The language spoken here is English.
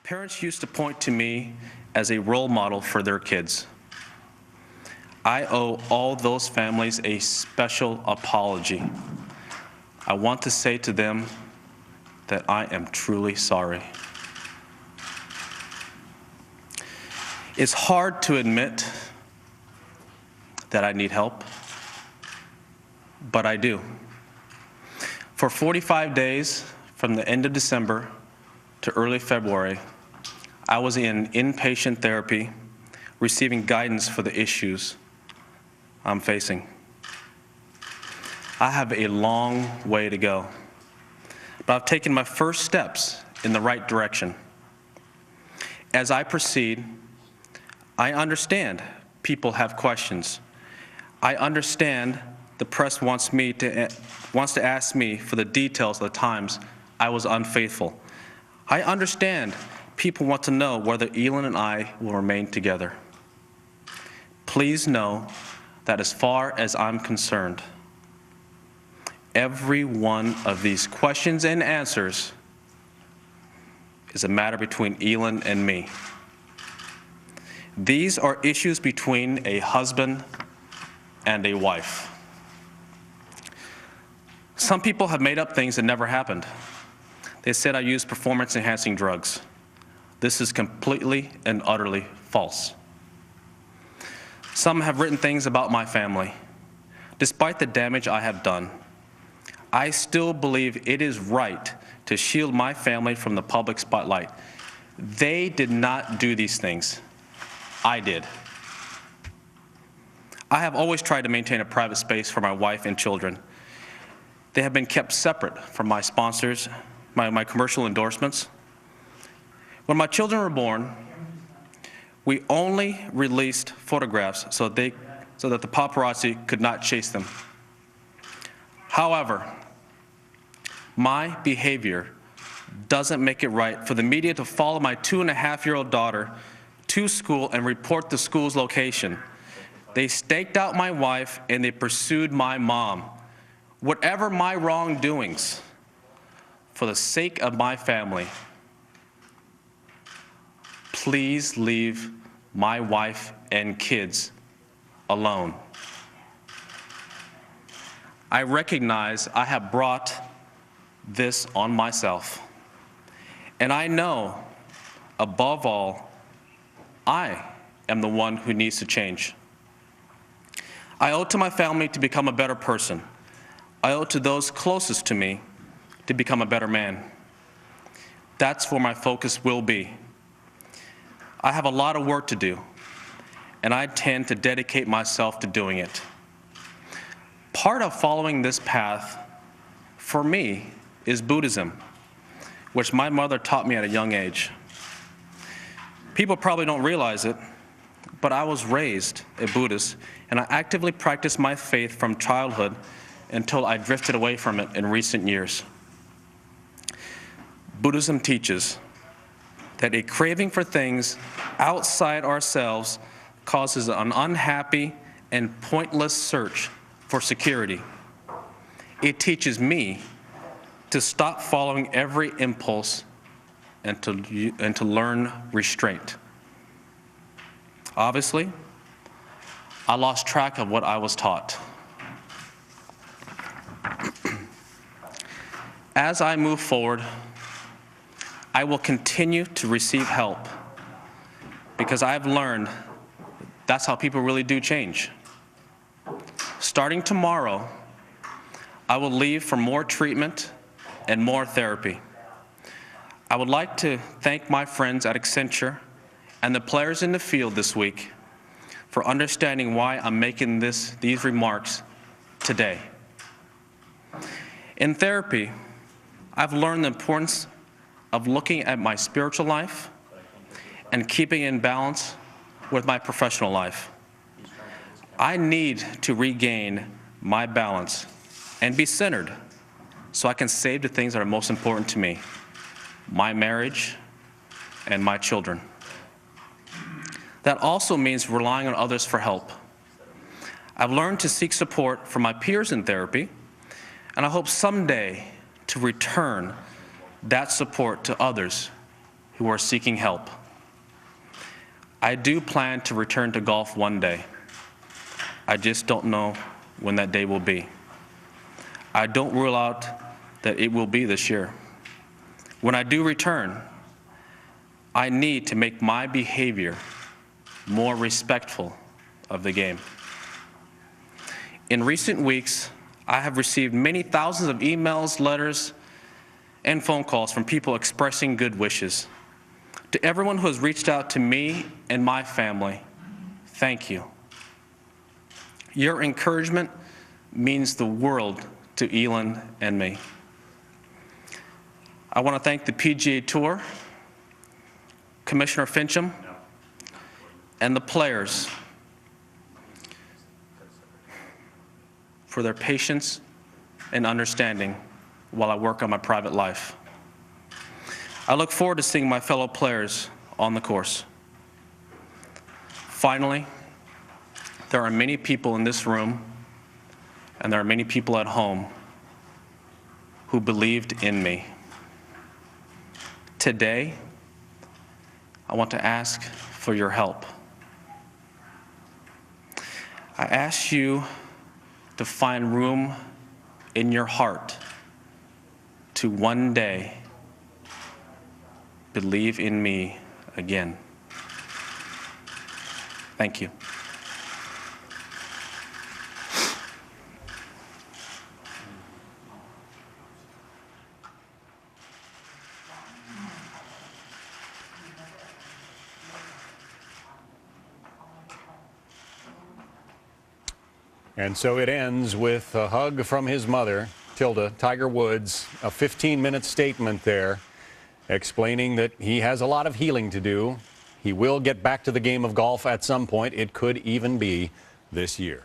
Parents used to point to me as a role model for their kids. I owe all those families a special apology. I want to say to them that I am truly sorry. It's hard to admit that I need help, but I do. For 45 days, from the end of December to early February, I was in inpatient therapy, receiving guidance for the issues I'm facing. I have a long way to go, but I've taken my first steps in the right direction. As I proceed, I understand people have questions. I understand the press wants to ask me for the details of the times I was unfaithful. I understand people want to know whether Elin and I will remain together. Please know that as far as I'm concerned, every one of these questions and answers is a matter between Elin and me. These are issues between a husband and a wife. Some people have made up things that never happened. They said I used performance-enhancing drugs. This is completely and utterly false. Some have written things about my family. Despite the damage I have done, I still believe it is right to shield my family from the public spotlight. They did not do these things. I did. I have always tried to maintain a private space for my wife and children. They have been kept separate from my sponsors, my commercial endorsements. When my children were born, we only released photographs so that the paparazzi could not chase them. However, my behavior doesn't make it right for the media to follow my 2.5-year-old daughter to school and report the school's location. They staked out my wife and they pursued my mom. Whatever my wrongdoings, for the sake of my family, please leave my wife and kids alone. I recognize I have brought this on myself, and I know, above all, I am the one who needs to change. I owe it to my family to become a better person. I owe it to those closest to me to become a better man. That's where my focus will be. I have a lot of work to do, and I intend to dedicate myself to doing it. Part of following this path, for me, is Buddhism, which my mother taught me at a young age. People probably don't realize it, but I was raised a Buddhist, and I actively practiced my faith from childhood until I drifted away from it in recent years. Buddhism teaches that a craving for things outside ourselves causes an unhappy and pointless search for security. It teaches me to stop following every impulse and to learn restraint. Obviously, I lost track of what I was taught. As I move forward, I will continue to receive help because I've learned that's how people really do change. Starting tomorrow, I will leave for more treatment and more therapy. I would like to thank my friends at Accenture and the players in the field this week for understanding why I'm making these remarks today. In therapy, I've learned the importance of looking at my spiritual life and keeping in balance with my professional life. I need to regain my balance and be centered so I can save the things that are most important to me, my marriage and my children. That also means relying on others for help. I've learned to seek support from my peers in therapy, and I hope someday to return that support to others who are seeking help. I do plan to return to golf one day. I just don't know when that day will be. I don't rule out that it will be this year. When I do return, I need to make my behavior more respectful of the game. In recent weeks, I have received many thousands of emails, letters, and phone calls from people expressing good wishes. To everyone who has reached out to me and my family, thank you. Your encouragement means the world to Elin and me. I want to thank the PGA Tour, Commissioner Fincham, and the players for their patience and understanding while I work on my private life. I look forward to seeing my fellow players on the course. Finally, there are many people in this room, and there are many people at home who believed in me. Today, I want to ask for your help. I ask you to find room in your heart to one day believe in me again. Thank you. And so it ends with a hug from his mother, Tilda. Tiger Woods, a 15-minute statement there explaining that he has a lot of healing to do. He will get back to the game of golf at some point. It could even be this year.